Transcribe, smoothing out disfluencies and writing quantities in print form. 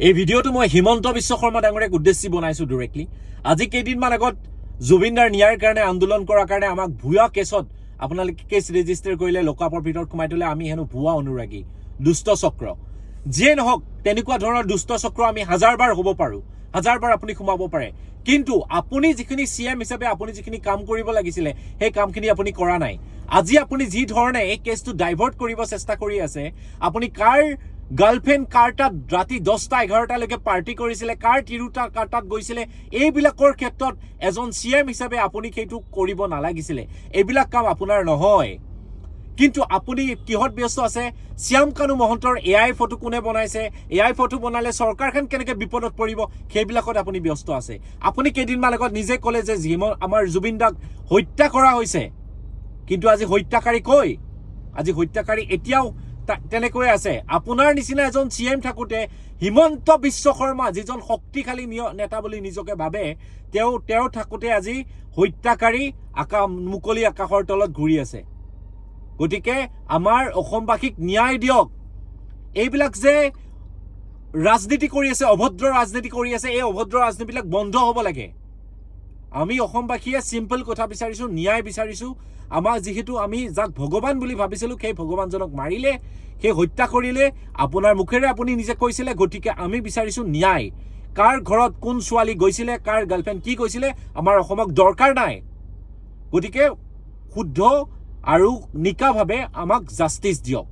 এই ভিডিঅ'টো মই হিমন্ত বিশ্ব শৰ্মা ডাঙৰীয়াক উদ্দেশ্যি বনাইছোঁ ডিৰেক্টলি। আজি কেইদিনমান আগত জুবিনদাৰ ন্যায়ৰ কাৰণে আন্দোলন কৰাৰ কাৰণে আমাক ভুৱা কেছত আপোনালোকে কেছ ৰেজিষ্টাৰ কৰিলে, লকআপৰ ভিতৰত সোমাই থ'লে। আমি হেনো ভুৱা অনুৰাগী, দুষ্ট চক্ৰ। যিয়ে নহওক, তেনেকুৱা ধৰণৰ দুষ্ট চক্ৰ আমি হাজাৰবাৰ হ'ব পাৰোঁ, হাজাৰবাৰ আপুনি সোমাব পাৰে, কিন্তু আপুনি যিখিনি CM হিচাপে আপুনি যিখিনি কাম কৰিব লাগিছিলে সেই কামখিনি আপুনি কৰা নাই। আজি আপুনি যি ধৰণে এই কেছটো ডাইভাৰ্ট কৰিব চেষ্টা কৰি আছে, আপুনি কাৰ গাৰ্লফ্ৰেণ্ড কাৰ তাত ৰাতি 10টা 11টালৈকে পাৰ্টি কৰিছিলে, কাৰ তিৰোতা কাৰ তাত গৈছিলে, এইবিলাকৰ ক্ষেত্ৰত এজন CM হিচাপে আপুনি সেইটো কৰিব নালাগিছিলে। এইবিলাক কাম আপোনাৰ নহয়। কিন্তু আপুনি কিহত ব্যস্ত আছে? শ্যাম কানু মহন্তৰ AI ফটো কোনে বনাইছে, AI ফটো বনালে চৰকাৰখন কেনেকৈ বিপদত পৰিব, সেইবিলাকত আপুনি ব্যস্ত আছে। আপুনি কেইদিনমান আগত নিজে ক'লে যে আমাৰ জুবিনদাক হত্যা কৰা হৈছে, কিন্তু আজি হত্যাকাৰী কৈ? আজি হত্যাকাৰী এতিয়াও তেনেকৈ আছে। আপোনাৰ নিচিনা এজন CM থাকোঁতে হিমন্ত বিশ্ব শৰ্মা, যিজন শক্তিশালী নেতা বুলি নিজকে ভাবে, তেওঁ থাকোঁতে আজি হত্যাকাৰী মুকলি আকাশৰ তলত ঘূৰি আছে। গতিকে আমাৰ অসমবাসীক ন্যায় দিয়ক। এইবিলাক যে ৰাজনীতি কৰি আছে, অভদ্ৰ ৰাজনীতি কৰি আছে, এই অভদ্ৰ ৰাজনীতিবিলাক বন্ধ হ'ব লাগে। আমি অসমবাসীয়ে চিম্পল কথা বিচাৰিছোঁ, ন্যায় বিচাৰিছোঁ। আমাৰ যিহেতু আমি যাক ভগৱান বুলি ভাবিছিলোঁ, সেই ভগৱানজনক মাৰিলে, সেই হত্যা কৰিলে, আপোনাৰ মুখেৰে আপুনি নিজে কৈছিলে। গতিকে আমি বিচাৰিছোঁ ন্যায়। কাৰ ঘৰত কোন ছোৱালী গৈছিলে, কাৰ গাৰ্লফ্ৰেণ্ড কি কৈছিলে, আমাৰ অসমক দৰকাৰ নাই। গতিকে শুদ্ধ আৰু নিকাভাৱে আমাক জাষ্টিচ দিয়ক।